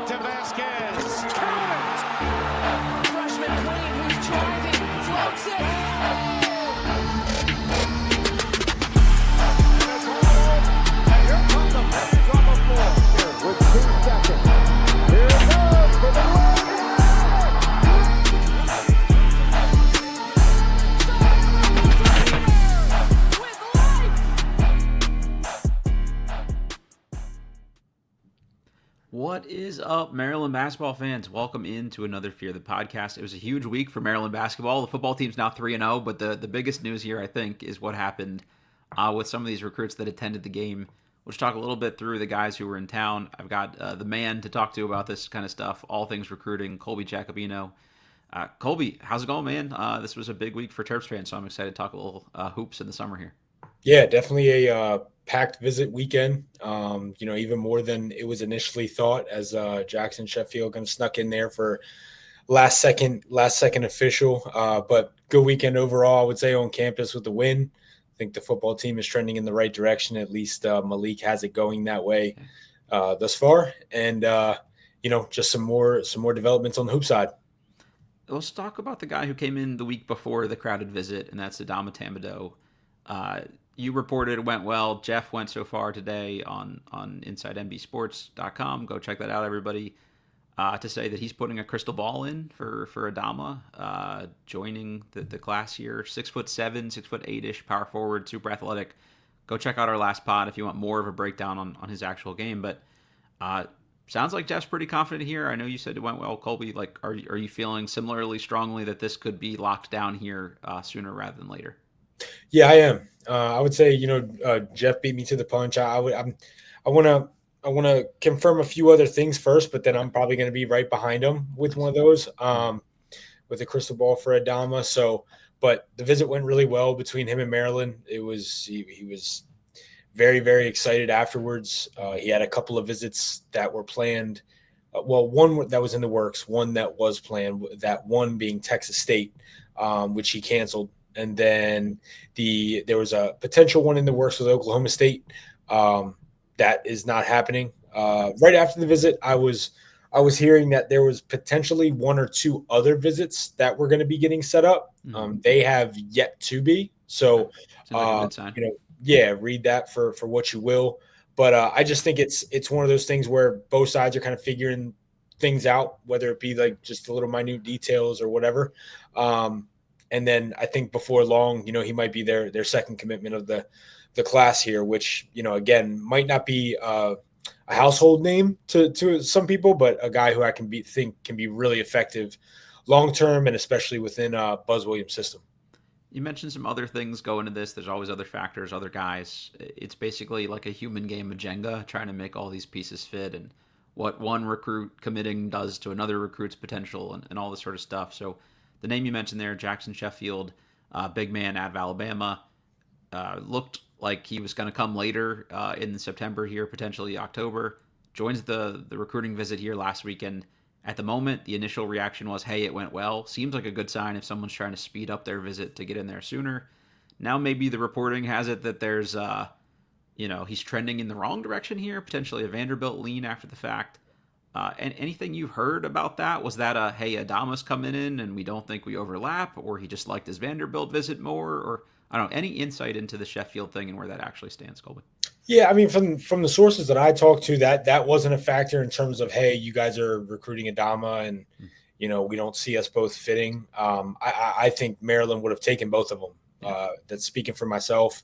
to Vasquez. Freshman Queen who's driving, floats it. And here comes the Pistons on the floor. Here with 2 seconds. Here it goes for the win. What is up, Maryland basketball fans? Welcome into another Fear the Podcast. It was a huge week for Maryland basketball. The football team's now 3-0, but the biggest news here, I think, is what happened with some of these recruits that attended the game. We'll just talk a little bit through the guys who were in town. I've got the man to talk to about this kind of stuff, all things recruiting, Colby Giacubeno. Colby, how's it going, man? This was a big week for Terps fans, so I'm excited to talk a little hoops in the summer here. Yeah, definitely a packed visit weekend. Even more than it was initially thought, as Jackson Sheffield kind of snuck in there for last second official. But good weekend overall, I would say, on campus with the win. I think the football team is trending in the right direction. At least Malik has it going that way thus far. And just some more developments on the hoop side. Let's talk about the guy who came in the week before the crowded visit, and that's Adama Tambedou. You reported it went well. Jeff went so far today on InsideMDSports.com. Go check that out, everybody. To say that he's putting a crystal ball in for Adama, joining the class here. 6'7", 6'8" power forward, super athletic. Go check out our last pod if you want more of a breakdown on his actual game. But sounds like Jeff's pretty confident here. I know you said it went well, Colby. Like, are you feeling similarly strongly that this could be locked down here sooner rather than later? Yeah, I am. I would say, Jeff beat me to the punch. I want to confirm a few other things first, but then I'm probably going to be right behind him with one of those, with a crystal ball for Adama. So, but the visit went really well between him and Maryland. He was very, very excited afterwards. He had a couple of visits that were planned. One that was in the works, one that was planned, that one being Texas State, which he canceled. And then there was a potential one in the works with Oklahoma State. That is not happening. Right after the visit, I was hearing that there was potentially 1 or 2 other visits that were going to be getting set up. They have yet to be. So, like a good sign. Read that for what you will. But I just think it's one of those things where both sides are kind of figuring things out, whether it be like just the little minute details or whatever. And then I think before long, he might be their second commitment of the class here, which, again, might not be a household name to some people, but a guy who I think can be really effective long-term and especially within Buzz Williams' system. You mentioned some other things go into this. There's always other factors, other guys. It's basically like a human game of Jenga, trying to make all these pieces fit and what one recruit committing does to another recruit's potential and all this sort of stuff. So the name you mentioned there, Jackson Sheffield, big man out of Alabama, looked like he was going to come later in September here, potentially October. Joins the recruiting visit here last weekend. At the moment, the initial reaction was, hey, it went well. Seems like a good sign if someone's trying to speed up their visit to get in there sooner. Now maybe the reporting has it that there's, he's trending in the wrong direction here, potentially a Vanderbilt lean after the fact. And anything you heard about that? Was that hey, Adama's coming in and we don't think we overlap, or he just liked his Vanderbilt visit more, or I don't know, any insight into the Sheffield thing and where that actually stands, Colby? Yeah, I mean, from the sources that I talked to, that wasn't a factor in terms of, hey, you guys are recruiting Adama and, we don't see us both fitting. I think Maryland would have taken both of them. That's speaking for myself.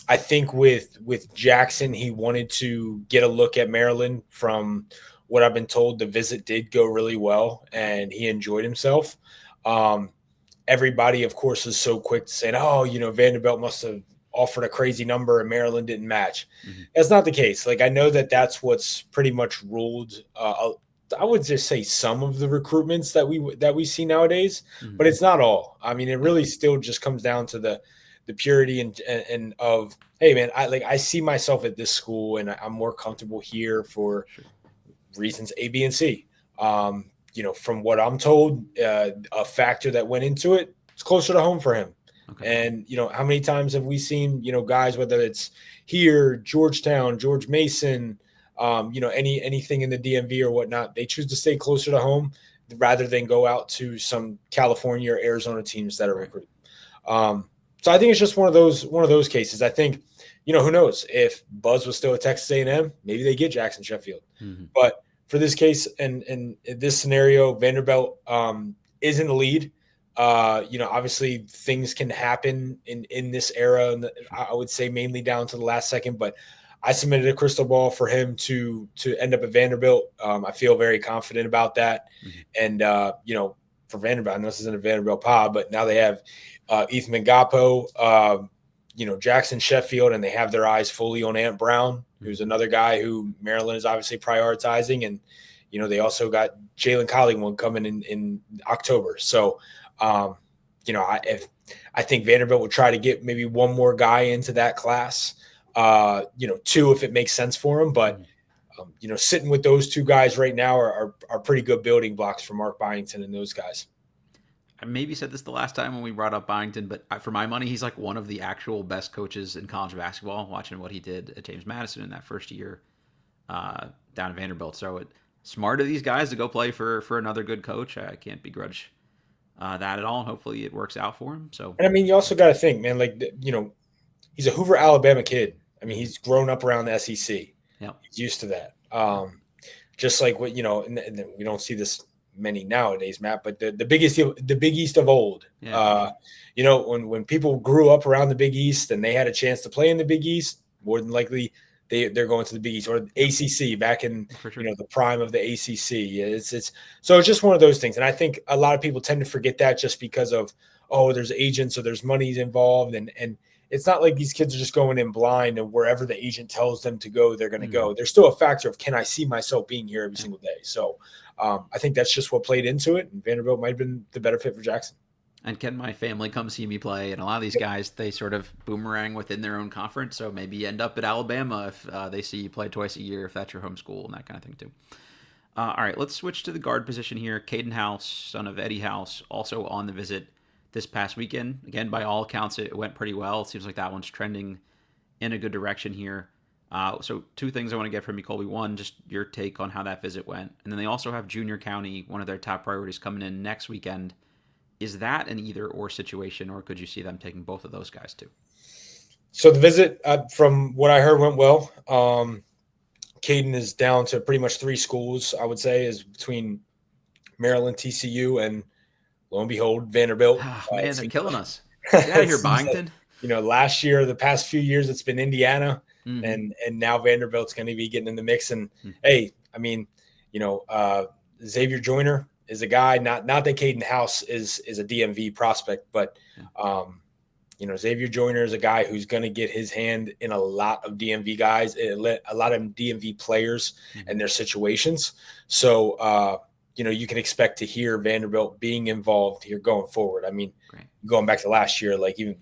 I think with Jackson, he wanted to get a look at Maryland. From what I've been told, the visit did go really well, and he enjoyed himself. Everybody, of course, is so quick to say, Vanderbilt must have offered a crazy number and Maryland didn't match. That's not the case. Like, I know that's what's pretty much ruled. I would just say some of the recruitments that we see nowadays, but it's not all. I mean, it really still just comes down to the purity and of, hey man, I see myself at this school and I'm more comfortable here for reasons A, B, and C. From what I'm told, a factor that went into it, it's closer to home for him. Okay. And, how many times have we seen, guys, whether it's here, Georgetown, George Mason, anything in the DMV or whatnot, they choose to stay closer to home rather than go out to some California or Arizona teams that are recruiting. So I think it's just one of those cases. I think, who knows, if Buzz was still at Texas A&M, maybe they get Jackson Sheffield. Mm-hmm. But for this case and in this scenario, Vanderbilt is in the lead. Obviously things can happen in this era, and I would say mainly down to the last second, but I submitted a crystal ball for him to end up at Vanderbilt. I feel very confident about that. Mm-hmm. And, for Vanderbilt, I know this isn't a Vanderbilt pod, but now they have Ethan Magapo, Jackson Sheffield, and they have their eyes fully on Ant Brown, who's another guy who Maryland is obviously prioritizing. And, they also got Jalyn Collingwood coming in October. So, I think Vanderbilt would try to get maybe one more guy into that class, two if it makes sense for him. But, sitting with those two guys right now are pretty good building blocks for Mark Byington and those guys. I maybe said this the last time when we brought up Byington, but for my money, he's like one of the actual best coaches in college basketball, watching what he did at James Madison in that first year down at Vanderbilt. So smart of these guys to go play for another good coach. I can't begrudge that at all. Hopefully it works out for him. So, and I mean, you also got to think, man, he's a Hoover, Alabama kid. I mean, he's grown up around the SEC. Yeah, he's used to that. Just like what, and we don't see this many nowadays, Matt, but the Big East of old, yeah. When people grew up around the Big East and they had a chance to play in the Big East, more than likely they're going to the Big East or ACC back in, sure. The prime of the ACC. So it's just one of those things. And I think a lot of people tend to forget that just because of, there's agents or there's money involved. And it's not like these kids are just going in blind and wherever the agent tells them to go, they're going to go. There's still a factor of, can I see myself being here every single day? So I think that's just what played into it. And Vanderbilt might have been the better fit for Jackson. And can my family come see me play? And a lot of these guys, they sort of boomerang within their own conference. So maybe you end up at Alabama if they see you play twice a year, if that's your home school and that kind of thing too. All right, let's switch to the guard position here. Kaden House, son of Eddie House, also on the visit this past weekend. Again, by all accounts, it went pretty well. It seems like that one's trending in a good direction here. So two things I want to get from you, Colby. One, just your take on how that visit went. And then they also have Junior County, one of their top priorities, coming in next weekend. Is that an either-or situation, or could you see them taking both of those guys too? So the visit, from what I heard, went well. Kaden is down to pretty much 3 schools, I would say, is between Maryland, TCU, and lo and behold, Vanderbilt. Man, they're killing us. Get out of here, Byington. Last year, the past few years, it's been Indiana, and now Vanderbilt's going to be getting in the mix. And hey, I mean, Xavier Joyner is a guy. Not that Kaden House is a DMV prospect, but Xavier Joyner is a guy who's going to get his hand in a lot of DMV guys, a lot of DMV players and their situations. So you can expect to hear Vanderbilt being involved here going forward. I mean, going back to last year, like even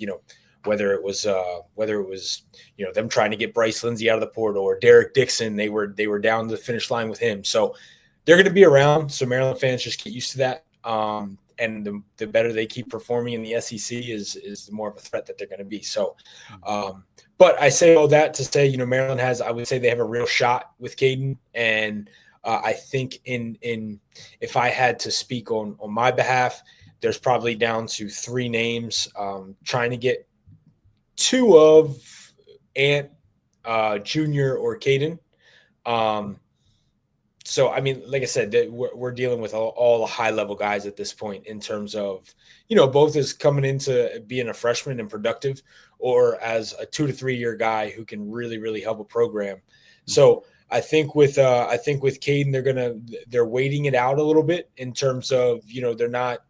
whether it was them trying to get Bryce Lindsey out of the portal or Derek Dixon, they were down to the finish line with him. So they're going to be around. So Maryland fans just get used to that. And the better they keep performing in the SEC is the more of a threat that they're going to be. So, but I say all that to say, Maryland I would say they have a real shot with Kaden. And I think if I had to speak on my behalf, there's probably down to 3 names, trying to get 2 of Ant, Junior, or Kaden. So, I mean, like I said, we're dealing with all the high-level guys at this point in terms of, both as coming into being a freshman and productive or as a 2 to 3 year guy who can really, really help a program. So I think with Kaden, they're waiting it out a little bit in terms of, they're not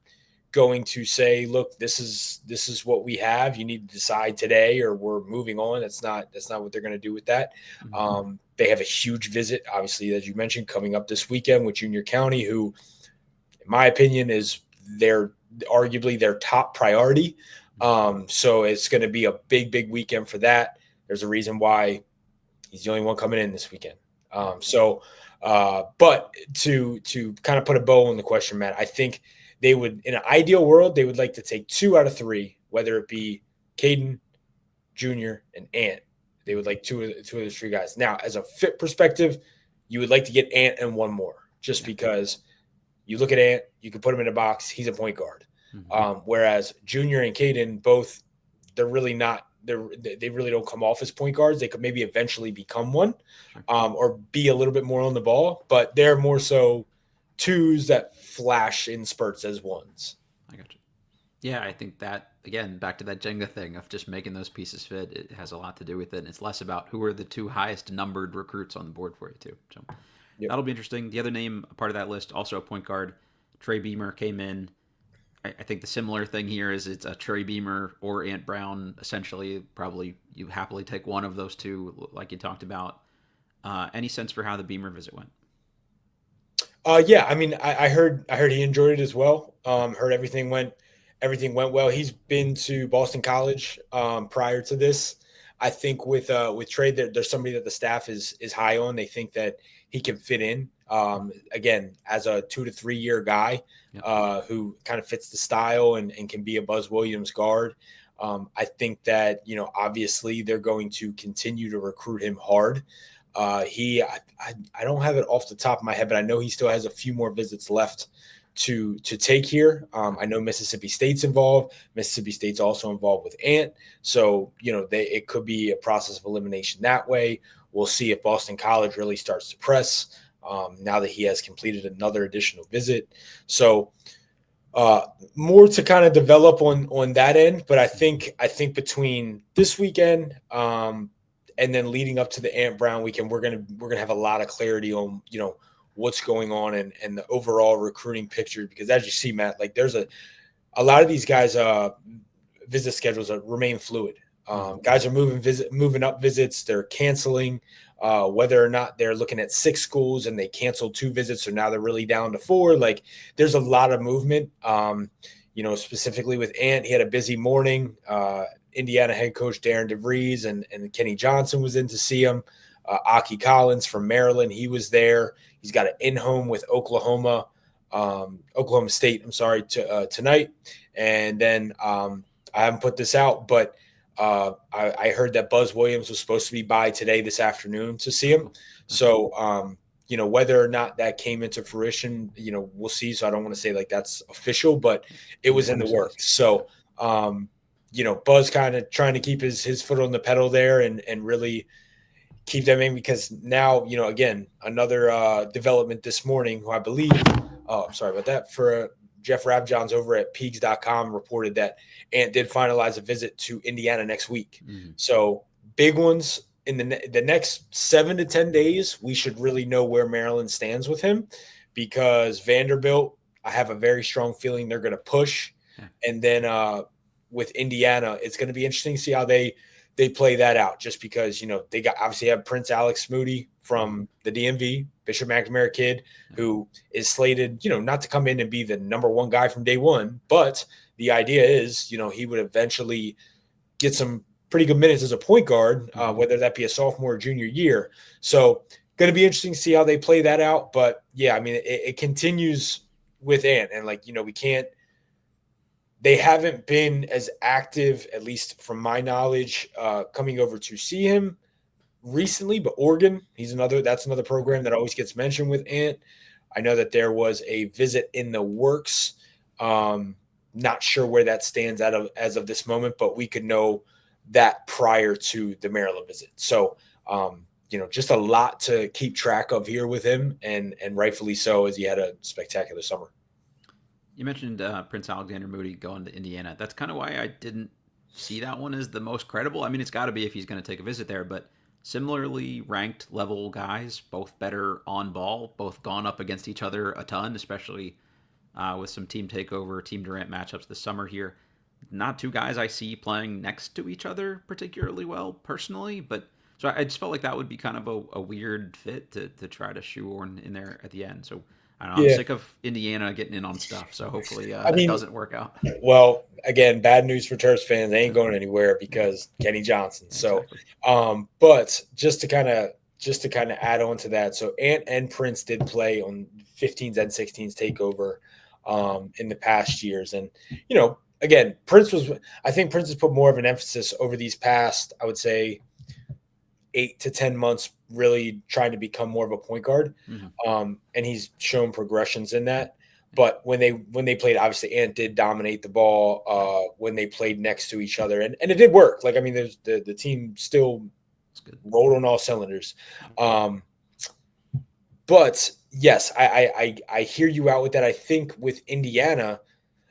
going to say, look, this is what we have. You need to decide today or we're moving on. That's not what they're going to do with that. They have a huge visit, obviously, as you mentioned, coming up this weekend with Junior County, who, in my opinion, is arguably their top priority. So it's going to be a big, big weekend for that. There's a reason why he's the only one coming in this weekend. But to kind of put a bow on the question, Matt, I think they would, in an ideal world, they would like to take 2 out of 3, whether it be Kaden, Junior, and Ant. They would like two of those three guys. Now, as a fit perspective, you would like to get Ant and one more, just because you look at Ant, you can put him in a box. He's a point guard. Whereas Junior and Kaden, both, they're really not. They really don't come off as point guards. They could maybe eventually become one, or be a little bit more on the ball, but they're more so twos that flash in spurts as ones. I got you. Yeah, I think that, again, back to that Jenga thing of just making those pieces fit, it has a lot to do with it. And it's less about who are the two highest numbered recruits on the board for you, too. So that'll be interesting. The other name, a part of that list, also a point guard, Trey Beamer came in. I think the similar thing here is it's a Trey Beamer or Ant Brown. Essentially, probably you happily take one of those two, like you talked about. Any sense for how the Beamer visit went? Yeah, I mean, I heard he enjoyed it as well. Heard everything went well. He's been to Boston College prior to this. I think with Trey, there's somebody that the staff is high on. They think that he can fit in. Again, as a 2 to 3 year guy who kind of fits the style and can be a Buzz Williams guard. I think that, obviously they're going to continue to recruit him hard. I don't have it off the top of my head, but I know he still has a few more visits left to take here. I know Mississippi State's involved. Mississippi State's also involved with Ant. So, it could be a process of elimination that way. We'll see if Boston College really starts to press now that he has completed another additional visit. So more to kind of develop on that end. But I think between this weekend and then leading up to the Ant Brown weekend, we're gonna have a lot of clarity on what's going on and the overall recruiting picture. Because as you see, Matt, like there's a lot of these guys visit schedules remain fluid. Guys are moving up visits. They're canceling, whether or not they're looking at 6 schools and they canceled 2 visits, so now they're really down to 4. Like there's a lot of movement. Specifically with Ant, he had a busy morning. Indiana head coach Darren DeVries and Kenny Johnson was in to see him. Aki Collins from Maryland, he was there. He's got an in-home with Oklahoma State. Tonight. And then I haven't put this out, but I heard that Buzz Williams was supposed to be by this afternoon to see him. So, whether or not that came into fruition, we'll see. So I don't want to say like that's official, but it was in the works. So, Buzz kind of trying to keep his foot on the pedal there and really keep them in, because now, again, another development this morning, who I believe, I'm sorry about that, for Jeff Rabjohns over at Peegs.com reported that Ant did finalize a visit to Indiana next week. So big ones in the next 7 to 10 days, we should really know where Maryland stands with him, because Vanderbilt, I have a very strong feeling they're going to push. And then with Indiana, it's going to be interesting to see how they play that out, just because, they obviously have Prince Alex Moody from the DMV, Bishop McNamara kid, who is slated, not to come in and be the number 1 guy from day one. But the idea is, he would eventually get some pretty good minutes as a point guard, whether that be a sophomore or junior year. So going to be interesting to see how they play that out. But yeah, I mean, it continues with Ant, and they haven't been as active, at least from my knowledge, coming over to see him recently. But Oregon, that's another program that always gets mentioned with Ant. I know that there was a visit in the works. Not sure where that stands as of this moment, but we could know that prior to the Maryland visit. So, just a lot to keep track of here with him, and rightfully so, as he had a spectacular summer. You mentioned Prince Alexander Moody going to Indiana. That's kind of why I didn't see that one as the most credible. I mean, it's got to be if he's going to take a visit there, but similarly ranked level guys, both better on ball, both gone up against each other a ton, especially with some team takeover, team Durant matchups this summer here. Not 2 guys I see playing next to each other particularly well personally, but so I just felt like that would be kind of a weird fit to try to shoehorn in there at the end. So I don't know, I'm sick of Indiana getting in on stuff, so hopefully it doesn't work out. Well, again, bad news for Terps fans. They ain't going anywhere because Kenny Johnson. Exactly. So, but just to kind of add on to that, so Ant and Prince did play on 15s and 16s takeover in the past years, and again, I think Prince has put more of an emphasis over these past, I would say, 8 to 10 months really trying to become more of a point guard. Mm-hmm. And he's shown progressions in that. But when they played, obviously Ant did dominate the ball when they played next to each other. And it did work. Like, I mean, there's the team still rolled on all cylinders. But yes, I hear you out with that. I think with Indiana,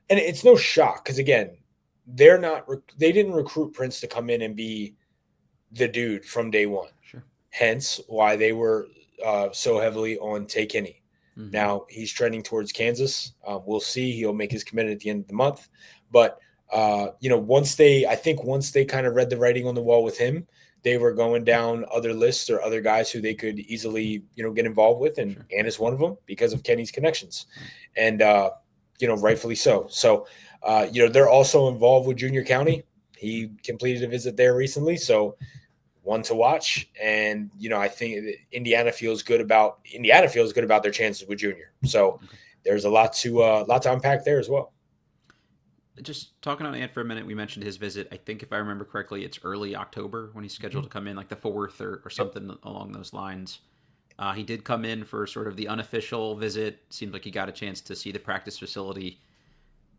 and it's no shock because again, they didn't recruit Prince to come in and be the dude from day one. Sure. Hence why they were so heavily on Tay Kinney. Mm-hmm. Now he's trending towards Kansas. We'll see. He'll make his commitment at the end of the month. But once they kind of read the writing on the wall with him, they were going down other lists or other guys who they could easily, get involved with. And Sure. Ann is one of them because of Kenny's connections. And, rightfully so. So, they're also involved with Junior County. He completed a visit there recently. So one to watch. And, I think Indiana feels good about their chances with Junior. So there's a lot to unpack there as well. Just talking on Ant for a minute, we mentioned his visit. I think if I remember correctly, it's early October when he's scheduled to come in, like the 4th or something along those lines. He did come in for sort of the unofficial visit. Seems like he got a chance to see the practice facility.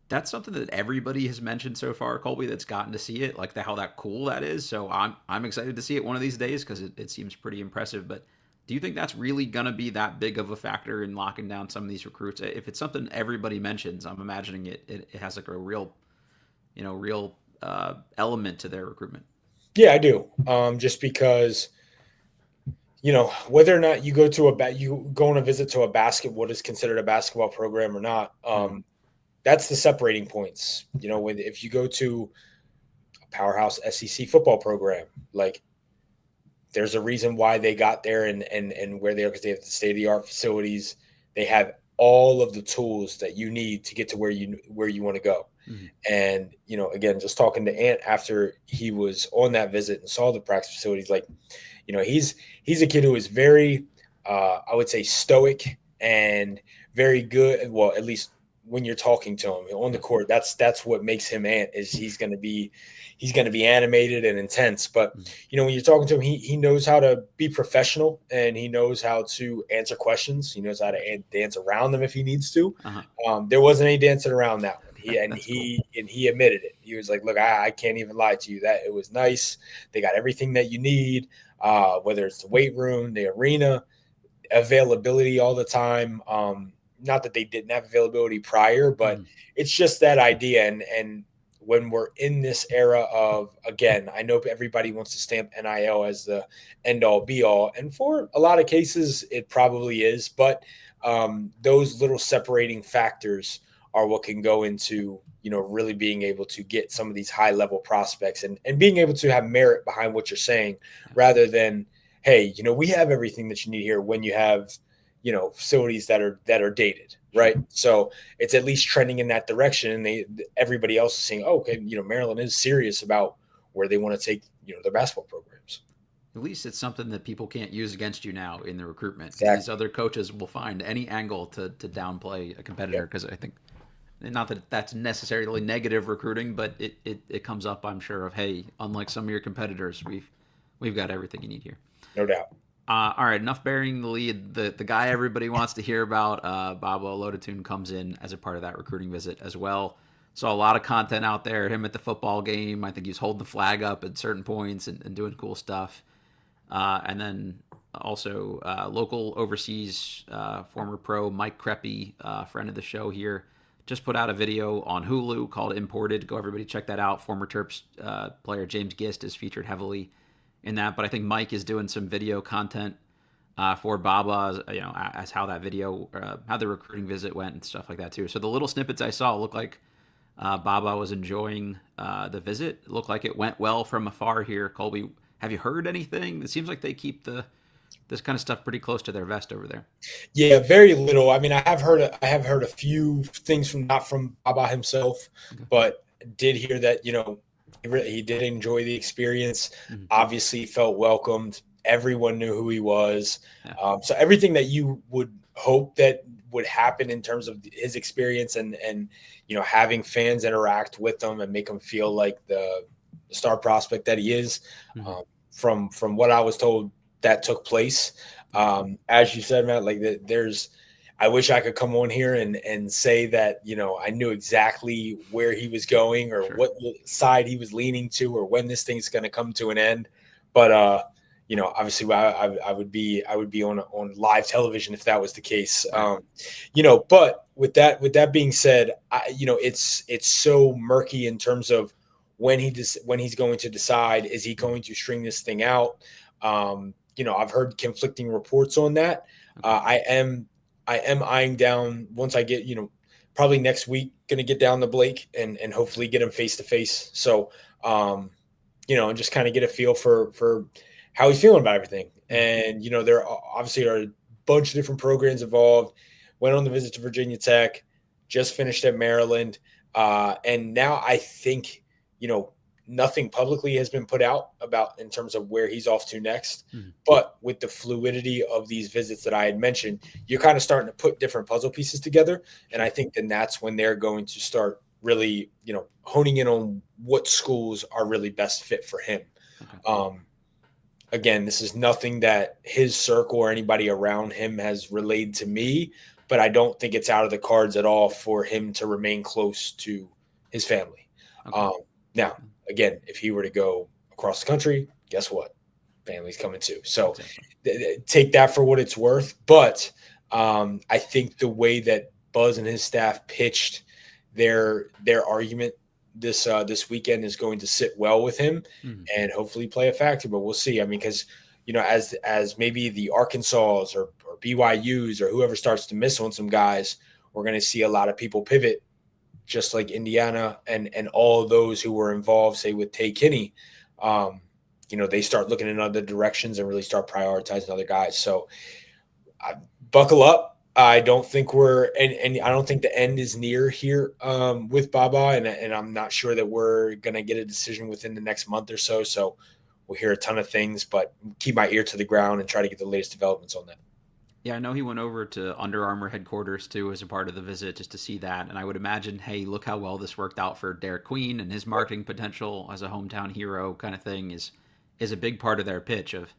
That's something that everybody has mentioned so far, Colby, that's gotten to see it, like how that cool that is. So I'm excited to see it one of these days because it seems pretty impressive. But do you think that's really going to be that big of a factor in locking down some of these recruits? If it's something everybody mentions, I'm imagining it has like a real element to their recruitment. Yeah, I do. Just because, whether or not you go on a visit to what is considered a basketball program or not, that's the separating points. If you go to a powerhouse SEC football program, like there's a reason why they got there and where they are, because they have the state-of-the-art facilities. They have all of the tools that you need to get to where you want to go. Mm-hmm. And, again, just talking to Ant after he was on that visit and saw the practice facilities, like, he's a kid who is very, I would say, stoic and very good. Well, at least when you're talking to him on the court, that's what makes him Ant, is he's going to be animated and intense. But, when you're talking to him, he knows how to be professional and he knows how to answer questions. He knows how to dance around them if he needs to. Uh-huh. There wasn't any dancing around that one. He admitted it. He was like, look, I can't even lie to you, that it was nice. They got everything that you need, whether it's the weight room, the arena, availability all the time. Not that they didn't have availability prior, but it's just that idea. And when we're in this era of, again, I know everybody wants to stamp NIL as the end all be all. And for a lot of cases, it probably is. But those little separating factors are what can go into, really being able to get some of these high level prospects and being able to have merit behind what you're saying, rather than, hey, we have everything that you need here, when you have, facilities that are dated, right? So it's at least trending in that direction. And everybody else is saying, oh, okay, Maryland is serious about where they want to take, their basketball programs. At least it's something that people can't use against you now in the recruitment. Exactly. These other coaches will find any angle to downplay a competitor, because I think, not that that's necessarily negative recruiting, but it comes up, I'm sure, of, hey, unlike some of your competitors, we've got everything you need here. No doubt. All right, enough burying the lead. The guy everybody wants to hear about, Baba Oladotun, comes in as a part of that recruiting visit as well. Saw a lot of content out there. Him at the football game. I think he was holding the flag up at certain points and doing cool stuff. And then also local overseas former pro Mike Creppy, friend of the show here, just put out a video on Hulu called Imported. Go everybody check that out. Former Terps player James Gist is featured heavily in that, but I think Mike is doing some video content for Baba, as how that video, how the recruiting visit went and stuff like that too. So the little snippets I saw looked like Baba was enjoying the visit. It looked like it went well from afar here. Colby, have you heard anything? It seems like they keep this kind of stuff pretty close to their vest over there. Yeah, very little. I mean, I have heard a few things not from Baba himself, but did hear that, he did enjoy the experience. Mm-hmm. Obviously felt welcomed. Everyone knew who he was. Yeah. So everything that you would hope that would happen in terms of his experience and having fans interact with him and make him feel like the star prospect that he is, from what I was told that took place. As you said, Matt, like I wish I could come on here and say that, I knew exactly where he was going or Sure. what side he was leaning to or when this thing's going to come to an end. But, obviously I would be on live television if that was the case. Right. But with that being said, it's so murky in terms of when he's going to decide, is he going to string this thing out? I've heard conflicting reports on that. I am eyeing down once I get, probably next week, going to get down to Blake and hopefully get him face to face. So, and just kind of get a feel for how he's feeling about everything. And, there obviously are a bunch of different programs involved. Went on the visit to Virginia Tech, just finished at Maryland. And now I think, nothing publicly has been put out about in terms of where he's off to next. Mm-hmm. But with the fluidity of these visits that I had mentioned, you're kind of starting to put different puzzle pieces together. And I think then that's when they're going to start really, honing in on what schools are really best fit for him. Okay. Again, this is nothing that his circle or anybody around him has relayed to me, but I don't think it's out of the cards at all for him to remain close to his family. Okay. Now, again, if he were to go across the country, guess what? Family's coming too. So take that for what it's worth. But I think the way that Buzz and his staff pitched their argument this weekend is going to sit well with him and hopefully play a factor. But we'll see. I mean, because, as maybe the Arkansas or BYUs or whoever starts to miss on some guys, we're going to see a lot of people pivot, just like Indiana and all of those who were involved, say with Tay Kinney, they start looking in other directions and really start prioritizing other guys. So buckle up. I don't think and I don't think the end is near here with Baba, and I'm not sure that we're going to get a decision within the next month or so. So we'll hear a ton of things, but keep my ear to the ground and try to get the latest developments on that. Yeah, I know he went over to Under Armour headquarters too as a part of the visit just to see that. And I would imagine, hey, look how well this worked out for Derek Queen, and his marketing potential as a hometown hero kind of thing is a big part of their pitch of,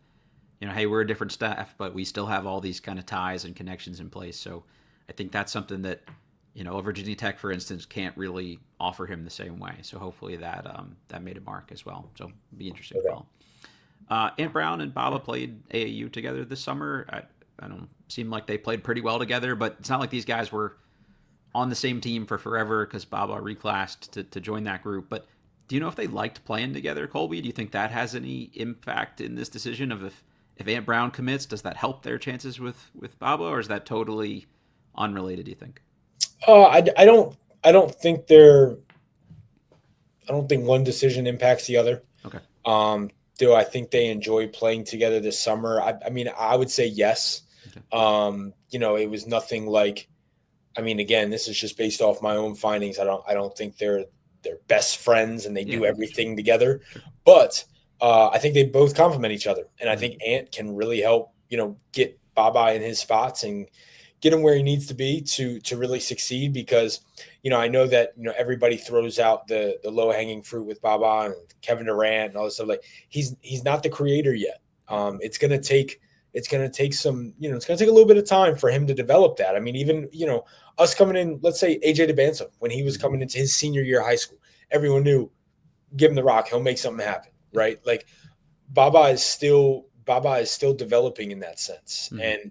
hey, we're a different staff, but we still have all these kind of ties and connections in place. So I think that's something that, Virginia Tech, for instance, can't really offer him the same way. So hopefully that made a mark as well. So it'll be interesting to follow. Ant Brown and Baba played AAU together this summer. I don't seem like they played pretty well together, but it's not like these guys were on the same team for forever because Baba reclassed to join that group. But do you know if they liked playing together, Colby? Do you think that has any impact in this decision of if Ant Brown commits, does that help their chances with Baba, or is that totally unrelated, do you think? I don't think one decision impacts the other. Okay. Do I think they enjoy playing together this summer? I mean, I would say yes. Okay. It was nothing like, again, this is just based off my own findings. I don't think they're best friends and they do everything together, but I think they both complement each other. And I think Ant can really help, get Baba in his spots and get him where he needs to be to really succeed, because, I know that, everybody throws out the low hanging fruit with Baba and Kevin Durant and all this stuff. Like he's not the creator yet. It's going to take some, it's going to take a little bit of time for him to develop that. I mean, even, us coming in, let's say AJ DeBanza, when he was coming into his senior year of high school, everyone knew, give him the rock, he'll make something happen. Right. Like Baba is still developing in that sense. And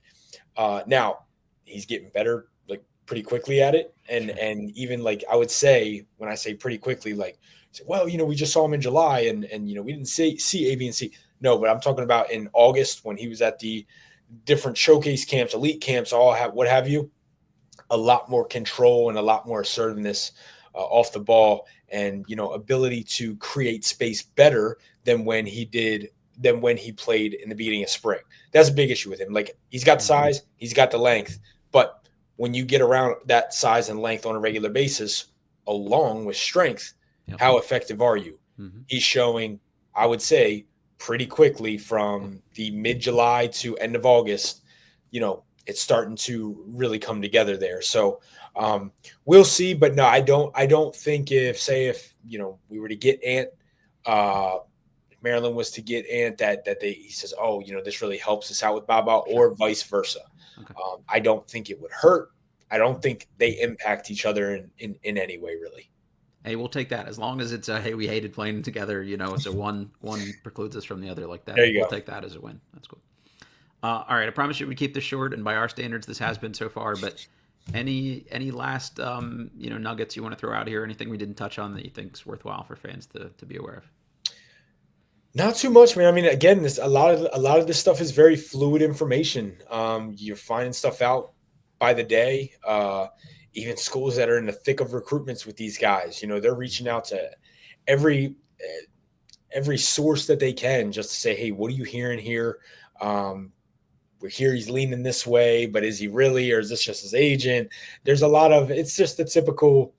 now he's getting better, like pretty quickly at it. And even like, I would say, when I say pretty quickly, like, well, we just we didn't see A, B, and C. No, but I'm talking about in August when he was at the different showcase camps, elite camps, what have you, a lot more control and a lot more assertiveness off the ball, and ability to create space better than when he played in the beginning of spring. That's a big issue with him. Like, he's got the size, he's got the length, but when you get around that size and length on a regular basis, along with strength, how effective are you? He's showing, I would say, pretty quickly from the mid-July to end of August, it's starting to really come together there. So we'll see, but no, I don't think if we were to get Ant Maryland was to get Ant, he says, oh, this really helps us out with Baba, or vice versa. Okay. I don't think it would hurt. I don't think they impact each other in any way, really. Hey, we'll take that as long as it's hey, we hated playing together, so one precludes us from the other like that. There you We'll go. take that as a win. That's cool. All right, I promise you we keep this short, and by our standards, this has been so far. But any last nuggets you want to throw out here? Anything we didn't touch on that you think is worthwhile for fans to be aware of? Not too much, man. I mean, again, a lot of this stuff is very fluid information. You're finding stuff out by the day. Even schools that are in the thick of recruitments with these guys, they're reaching out to every source that they can just to say, hey, what are you hearing here? We hear he's leaning this way, but is he really, or is this just his agent? There's a lot of, it's just the typical,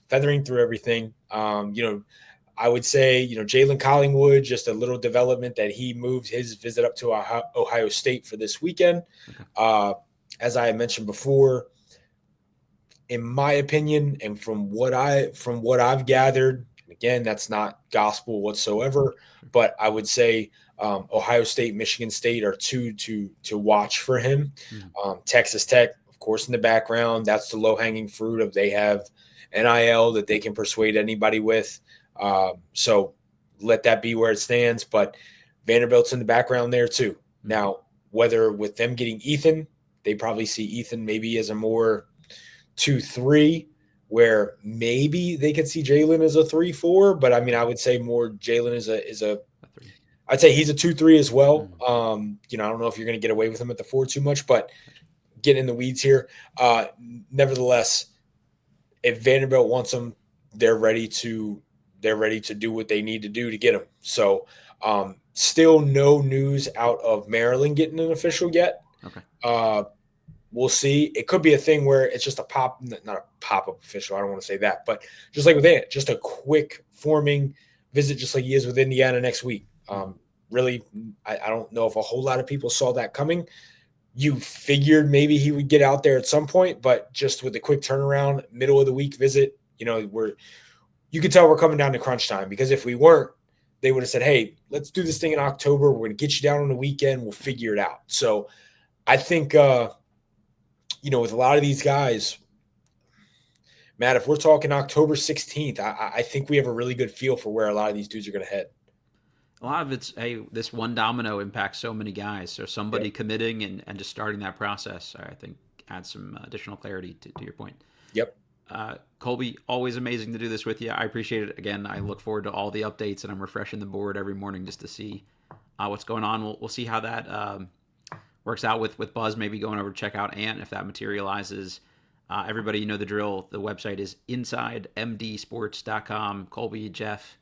feathering through everything. I would say, Jalyn Collingwood, just a little development that he moved his visit up to Ohio State for this weekend. As I mentioned before, in my opinion, and from what I've gathered, again, that's not gospel whatsoever, but I would say Ohio State, Michigan State are two to watch for him. Texas Tech, of course, in the background, that's the low-hanging fruit of they have NIL that they can persuade anybody with. So let that be where it stands. But Vanderbilt's in the background there too. Now, whether with them getting Ethan, they probably see Ethan maybe as a more 2-3, where maybe they could see Jalyn as a 3-4. But I mean, I would say more Jalyn is a I'd say he's a 2-3 as well. I don't know if you're going to get away with him at the 4 too much, but getting in the weeds here. Nevertheless, if Vanderbilt wants him, they're ready to do what they need to do to get him. So still no news out of Maryland getting an official yet. Okay. We'll see. It could be a thing where it's just not a pop-up official. I don't want to say that, but just like with Ant, just a quick forming visit, just like he is with Indiana next week. Really, I don't know if a whole lot of people saw that coming. You figured maybe he would get out there at some point, but just with the quick turnaround, middle of the week visit, you could tell we're coming down to crunch time, because if we weren't, they would have said, hey, let's do this thing in October. We're going to get you down on the weekend. We'll figure it out. So I think, with a lot of these guys, Matt, if we're talking October 16th, I think we have a really good feel for where a lot of these dudes are going to head. A lot of it's, hey, this one domino impacts so many guys. So somebody committing and just starting that process, I think, adds some additional clarity to your point. Yep. Colby, always amazing to do this with you. I appreciate it. Again, I look forward to all the updates, and I'm refreshing the board every morning just to see what's going on. We'll see how that works out with Buzz, maybe going over to check out Ant if that materializes. Everybody, you know the drill. The website is InsideMDSports.com. Colby, Jeff,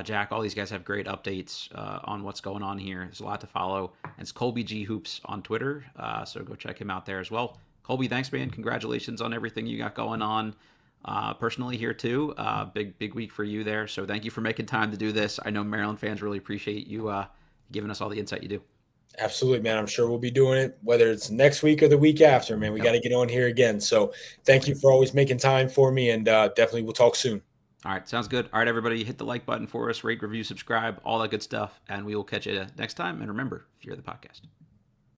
Jack, all these guys have great updates on what's going on here. There's a lot to follow. And it's Colby G Hoops on Twitter, so go check him out there as well. Colby, thanks, man. Congratulations on everything you got going on personally here, too. Big week for you there. So thank you for making time to do this. I know Maryland fans really appreciate you giving us all the insight you do. Absolutely, man. I'm sure we'll be doing it, whether it's next week or the week after, man. We got to get on here again. So thank you for always making time for me, and definitely we'll talk soon. All right, sounds good. All right, everybody, hit the like button for us, rate, review, subscribe, all that good stuff, and we will catch you next time. And remember, fear the podcast.